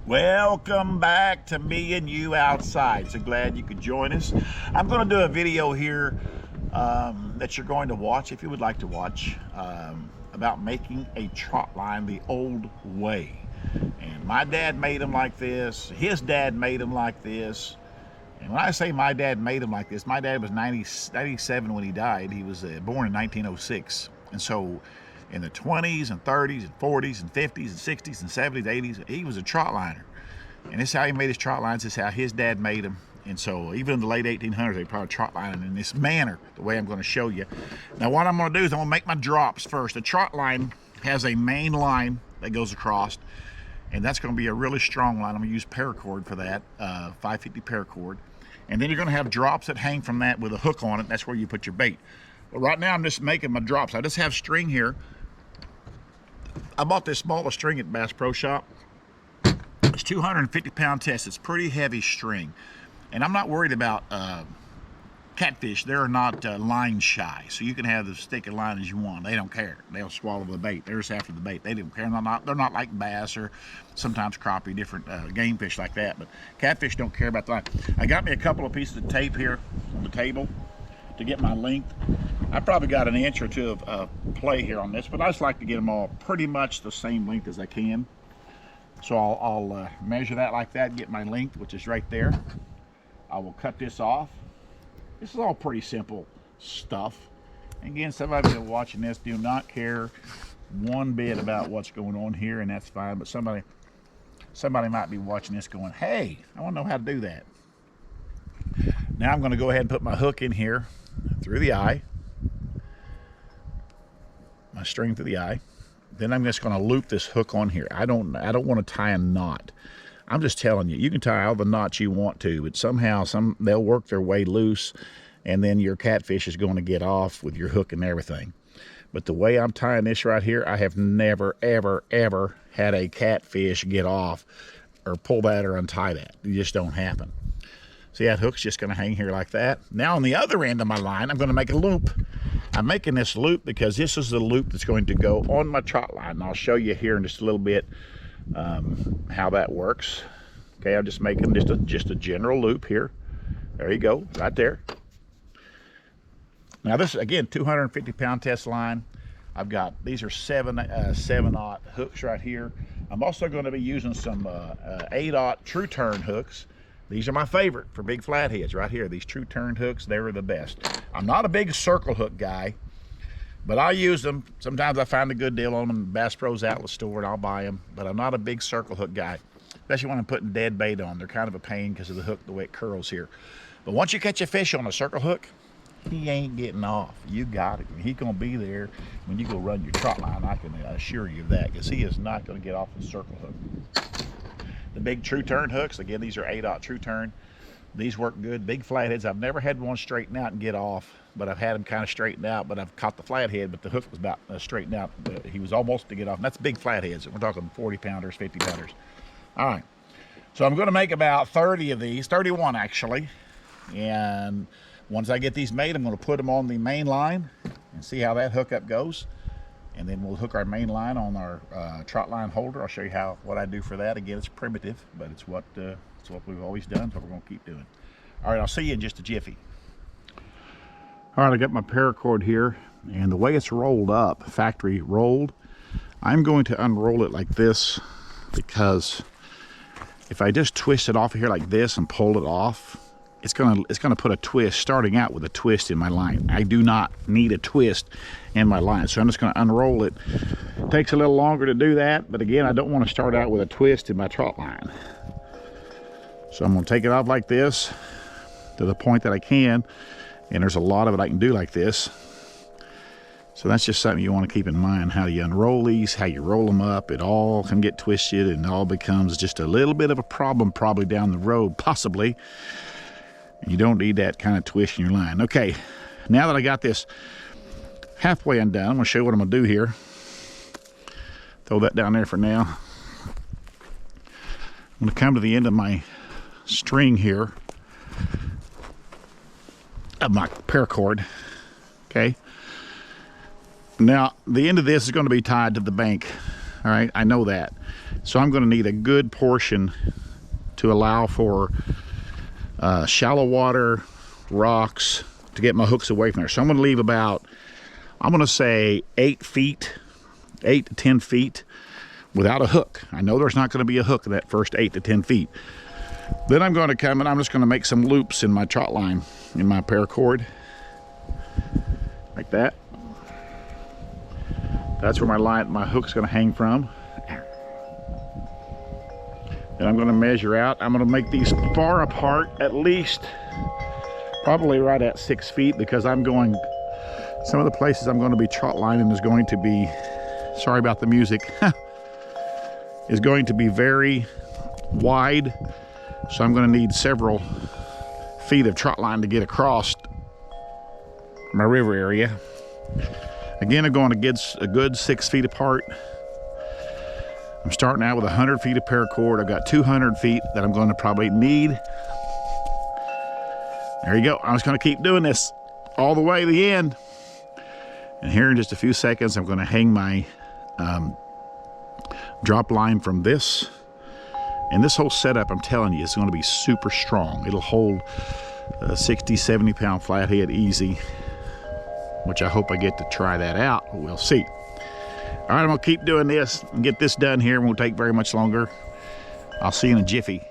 Welcome back to Me and You Outside. So glad you could join us. I'm going to do a video here that you're going to watch, if you would like to watch, about making a trot line the old way. And my dad made them like this. His dad made them like this. And when I say my dad made them like this, my dad was 97 when he died. He was born in 1906. And so in the 20s and 30s and 40s and 50s and 60s and 70s, 80s, he was a trot liner. And this is how he made his trot lines. This is how his dad made them. And so even in the late 1800s, they probably trot lining in this manner, the way I'm going to show you. Now what I'm going to do is I'm going to make my drops first. The trot line has a main line that goes across, and that's going to be a really strong line. I'm going to use paracord for that, 550 paracord. And then you're going to have drops that hang from that with a hook on it. That's where you put your bait. But right now I'm just making my drops. I just have string here. I bought this smaller string at Bass Pro Shop. It's 250-pound test. It's pretty heavy string. And I'm not worried about catfish. They're not line shy. So you can have as thick a line as you want. They don't care. They'll swallow the bait. They're just after the bait. They don't care. They're not like bass or sometimes crappie, different game fish like that. But catfish don't care about the line. I got me a couple of pieces of tape here on the table to get my length. I probably got an inch or two of play here on this, but I just like to get them all pretty much the same length as I can. So I'll measure that like that, get my length, which is right there. I will cut this off. This is all pretty simple stuff. Again, some of you watching this do not care one bit about what's going on here, and that's fine. But somebody might be watching this going, hey, I want to know how to do that. Now I'm going to go ahead and put my hook in here through the eye. My string through the eye. Then I'm just going to loop this hook on here. I don't want to tie a knot. I'm just telling you, you can tie all the knots you want to, but somehow they'll work their way loose, and then your catfish is going to get off with your hook and everything. But the way I'm tying this right here, I have never, ever, ever had a catfish get off or pull that or untie that. It just don't happen. See, that hook's just going to hang here like that. Now on the other end of my line, I'm going to make a loop. I'm making this loop because this is the loop that's going to go on my trot line. And I'll show you here in just a little bit how that works. Okay, I'm just making just a general loop here. There you go, right there. Now this is, again, 250-pound test line. I've got, these are 7/0 hooks right here. I'm also going to be using some 8/0 true turn hooks. These are my favorite for big flatheads right here. These true turn hooks, they're the best. I'm not a big circle hook guy, but I use them. Sometimes I find a good deal on them in Bass Pro's outlet store and I'll buy them, but I'm not a big circle hook guy, especially when I'm putting dead bait on. They're kind of a pain because of the hook, the way it curls here. But once you catch a fish on a circle hook, he ain't getting off. You got it. He's going to be there when you go run your trot line. I can assure you of that, because he is not going to get off the circle hook. The big true turn hooks, again, these are 8/0 true turn. These work good. Big flatheads, I've never had one straighten out and get off, but I've had them kind of straightened out, but I've caught the flathead, but the hook was about straightened out. He was almost to get off. And that's big flatheads. We're talking 40-pounders, 50-pounders. All right. So I'm going to make about 30 of these, 31 actually. And once I get these made, I'm going to put them on the main line and see how that hookup goes. And then we'll hook our main line on our trot line holder. I'll show you what I do for that. Again, it's primitive, but it's what we've always done, so we're going to keep doing. All right, I'll see you in just a jiffy. All right, I got my paracord here, and the way it's rolled up, factory rolled, I'm going to unroll it like this, because if I just twist it off of here like this and pull it off, it's gonna put a twist, starting out with a twist in my line. I do not need a twist in my line, so I'm just gonna unroll it. It takes a little longer to do that, but again, I don't want to start out with a twist in my trot line. So I'm gonna take it off like this to the point that I can, and there's a lot of it I can do like this. So that's just something you want to keep in mind, how you unroll these, how you roll them up. It all can get twisted, and it all becomes just a little bit of a problem probably down the road, possibly. You don't need that kind of twist in your line. Okay, now that I got this halfway undone, I'm going to show you what I'm going to do here. Throw that down there for now. I'm going to come to the end of my string here, of my paracord. Okay. Now, the end of this is going to be tied to the bank All right, I know that. So I'm going to need a good portion to allow for shallow water, rocks, to get my hooks away from there. So I'm going to leave about, I'm going to say 8 feet, 8 to 10 feet without a hook. I know there's not going to be a hook in that first 8 to 10 feet. Then I'm going to come and I'm just going to make some loops in my trot line, in my paracord, like that. That's where my hook's going to hang from. And I'm going to measure out. I'm going to make these far apart, at least probably right at 6 feet, because I'm going, some of the places I'm going to be trot lining is going to be, sorry about the music, is going to be very wide. So I'm going to need several feet of trot line to get across my river area. Again, I'm going to get a good 6 feet apart. I'm starting out with 100 feet of paracord. I've got 200 feet that I'm going to probably need. There you go. I'm just going to keep doing this all the way to the end. And here in just a few seconds, I'm going to hang my drop line from this. And this whole setup, I'm telling you, is going to be super strong. It'll hold a 60, 70 pound flathead easy, which I hope I get to try that out, but we'll see. All right, I'm gonna keep doing this and get this done here. It won't take very much longer. I'll see you in a jiffy.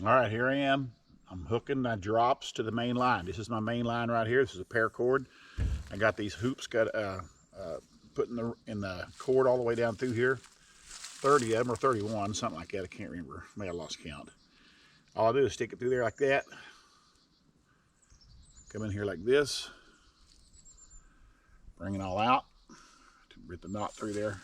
All right, here I am. I'm hooking my drops to the main line. This is my main line right here. This is a paracord. I got these hoops put in the cord all the way down through here. 30 of them, or 31, something like that. I can't remember. May have lost count. All I do is stick it through there like that. Come in here like this. Bring it all out. Get the knot through there.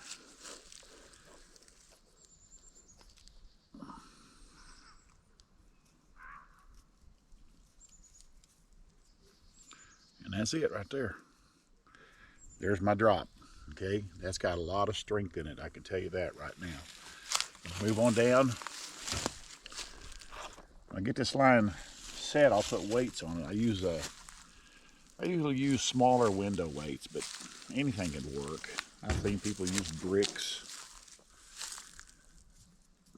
And that's it right there. There's my drop. Okay, that's got a lot of strength in it. I can tell you that right now. Let's move on down. When I get this line set, I'll put weights on it. I usually use smaller window weights, but anything can work. I've seen people use bricks,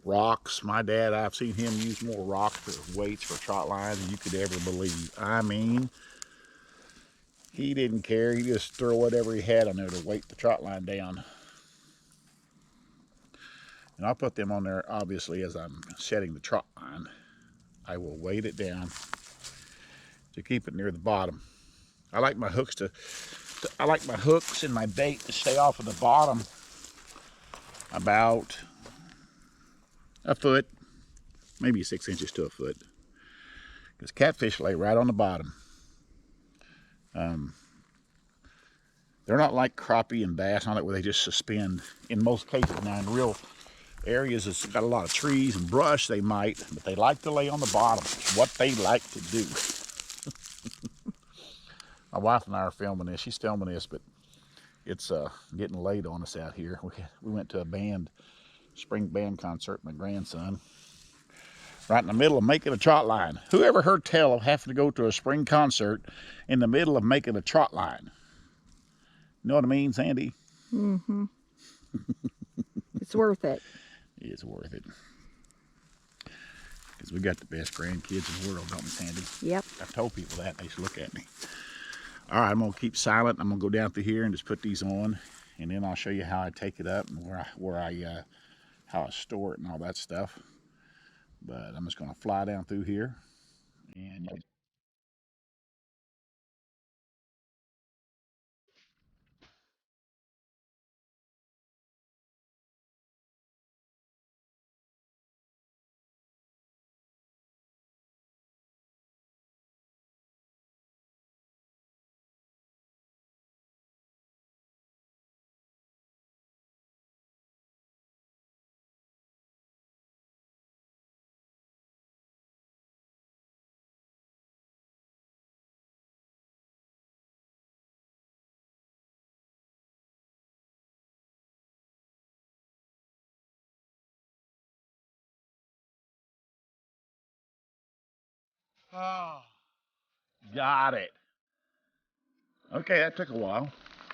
rocks. My dad, I've seen him use more rocks for weights for trot lines than you could ever believe. I mean, he didn't care. He just threw whatever he had on there to weight the trot line down. And I'll put them on there, obviously, as I'm setting the trot line. I will weight it down to keep it near the bottom. I like my hooks I like my hooks and my bait to stay off of the bottom about a foot, maybe 6 inches to a foot. Because catfish lay right on the bottom. They're not like crappie and bass, not like where they just suspend in most cases. Now in real areas that's got a lot of trees and brush, they might, but they like to lay on the bottom. It's what they like to do. My wife and I are filming this. She's filming this, but it's getting late on us out here. We went to a spring band concert with my grandson, right in the middle of making a trot line. Who ever heard tell of having to go to a spring concert in the middle of making a trot line? You know what I mean, Sandy? Mm-hmm. It's worth it. It's worth it. Because we got the best grandkids in the world, don't we, Sandy? Yep. I've told people that. They should look at me. All right, I'm going to keep silent. I'm going to go down through here and just put these on. And then I'll show you how I take it up and how I store it and all that stuff. But I'm just going to fly down through here. And oh, got it. Okay, that took a while.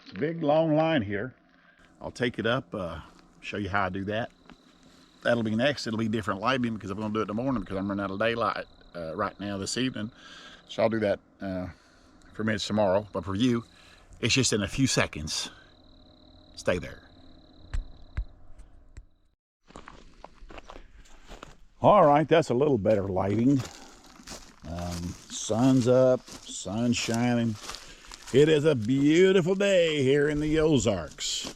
It's a big, long line here. I'll take it up Show you how I do that. That'll be next. It'll be different lighting because I'm going to do it in the morning because I'm running out of daylight right now this evening. So I'll do that for minutes tomorrow. But for you, it's just in a few seconds. Stay there. All right, that's a little better lighting. Sun's up, sun's shining. It is a beautiful day here in the Ozarks.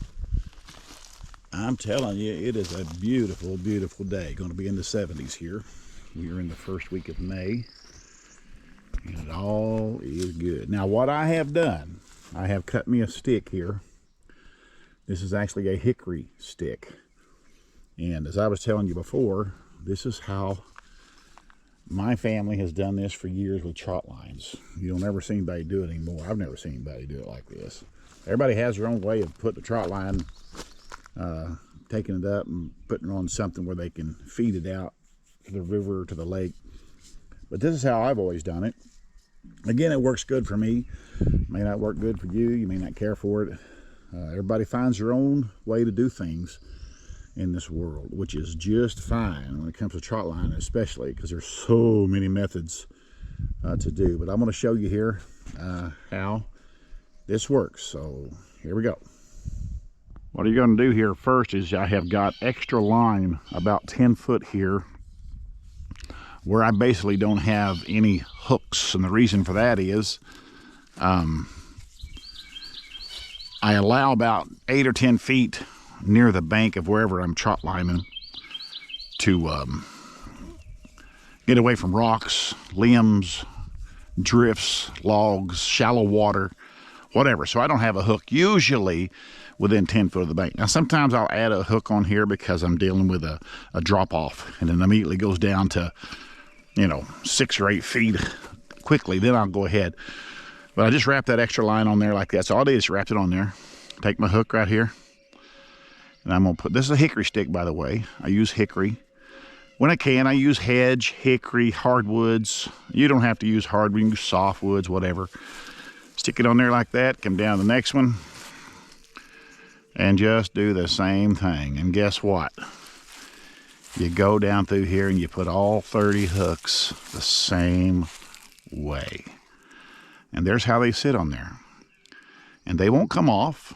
I'm telling you, it is a beautiful, beautiful day. Going to be in the 70s here. We are in the first week of May, and it all is good. Now, what I have done, I have cut me a stick here. This is actually a hickory stick. And as I was telling you before, this is how my family has done this for years with trot lines. You'll never see anybody do it anymore. I've never seen anybody do it like this. Everybody has their own way of putting the trot line, taking it up and putting it on something where they can feed it out to the river or to the lake. But this is how I've always done it. Again, it works good for me. It may not work good for you. You may not care for it. Everybody finds their own way to do things in this world, which is just fine when it comes to trot line, especially because there's so many methods to do. But I'm going to show you here how this works. So here we go. What you're going to do here first is I have got extra line about 10 foot here where I basically don't have any hooks, and the reason for that is I allow about 8 or 10 feet near the bank of wherever I'm trot lining to get away from rocks, limbs, drifts, logs, shallow water, whatever. So I don't have a hook usually within 10 foot of the bank. Now sometimes I'll add a hook on here because I'm dealing with a drop off, and then immediately goes down to, you know, 6 or 8 feet quickly. Then I'll go ahead. But I just wrap that extra line on there like that. So all I did is wrap it on there. Take my hook right here. And I'm going to put, this is a hickory stick, by the way. I use hickory. When I can, I use hedge, hickory, hardwoods. You don't have to use hardwood, you can use softwoods, whatever. Stick it on there like that, come down to the next one, and just do the same thing. And guess what? You go down through here and you put all 30 hooks the same way. And there's how they sit on there. And they won't come off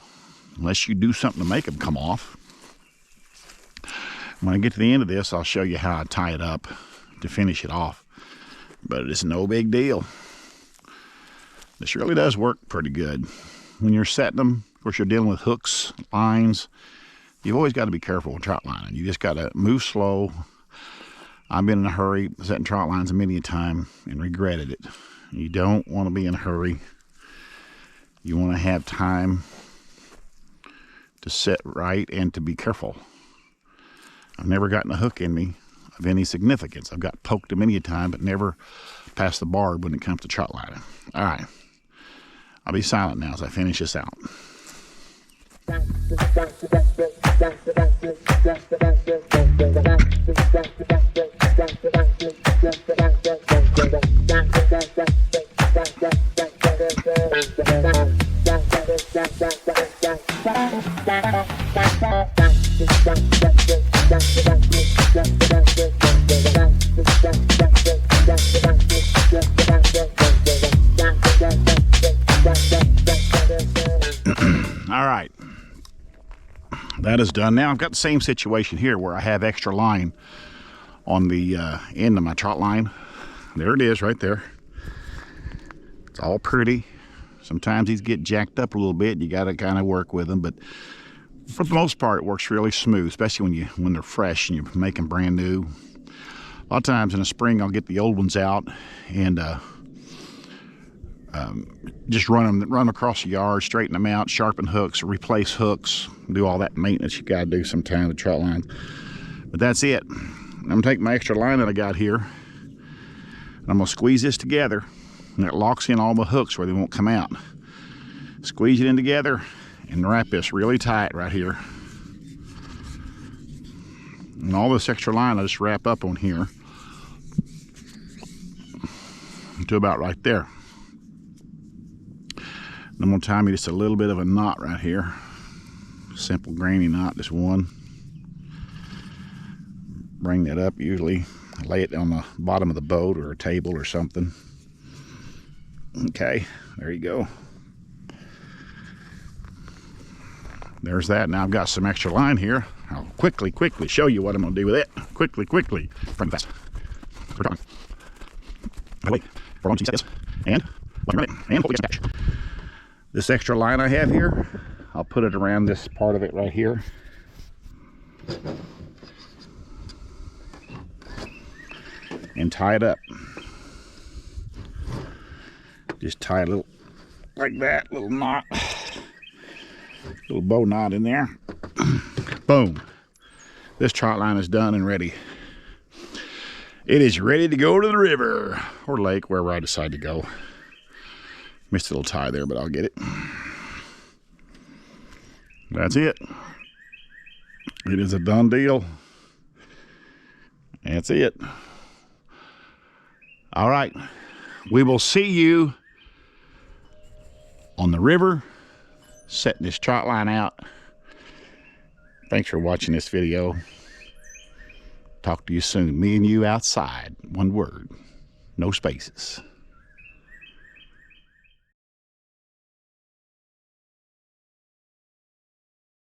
unless you do something to make them come off. When I get to the end of this, I'll show you how I tie it up to finish it off. But it's no big deal. This really does work pretty good. When you're setting them, of course, you're dealing with hooks, lines. You've always got to be careful with trot lining. You just got to move slow. I've been in a hurry setting trot lines many a time and regretted it. You don't want to be in a hurry. You want to have time to set right and to be careful. I've never gotten a hook in me of any significance. I've got poked many a time, but never past the barb when it comes to trot lining. All right. I'll be silent now as I finish this out. All right, that is done. Now I've got the same situation here where I have extra line on the end of my trot line. There it is right there. It's all pretty. Sometimes these get jacked up a little bit. You got to kind of work with them, but for the most part, it works really smooth, especially when they're fresh and you make them brand new. A lot of times in the spring, I'll get the old ones out and just run them across the yard, straighten them out, sharpen hooks, replace hooks, do all that maintenance you got to do sometimes with trot lines. But that's it. I'm going to take my extra line that I got here, and I'm going to squeeze this together, and it locks in all my hooks where they won't come out. Squeeze it in together and wrap this really tight right here. And all this extra line I just wrap up on here to about right there. I'm going to tie me just a little bit of a knot right here. Simple granny knot, just one. bring that up. Usually lay it on the bottom of the boat or a table or something. Okay, there you go. There's that. Now I've got some extra line here. I'll quickly show you what I'm going to do with it. Quickly. Bring fast. We're talking. Wait, for one, this. And hold the catch. This extra line I have here, I'll put it around this part of it right here. And tie it up. Just tie a little, like that, little knot. Little bow knot in there. Boom. This trot line is done and ready. It is ready to go to the river or lake, wherever I decide to go. Missed a little tie there, but I'll get it. That's it. It is a done deal. That's it. All right. We will see you on the river, setting this trot line out. Thanks for watching this video. Talk to you soon. Me and you outside. One word. No spaces.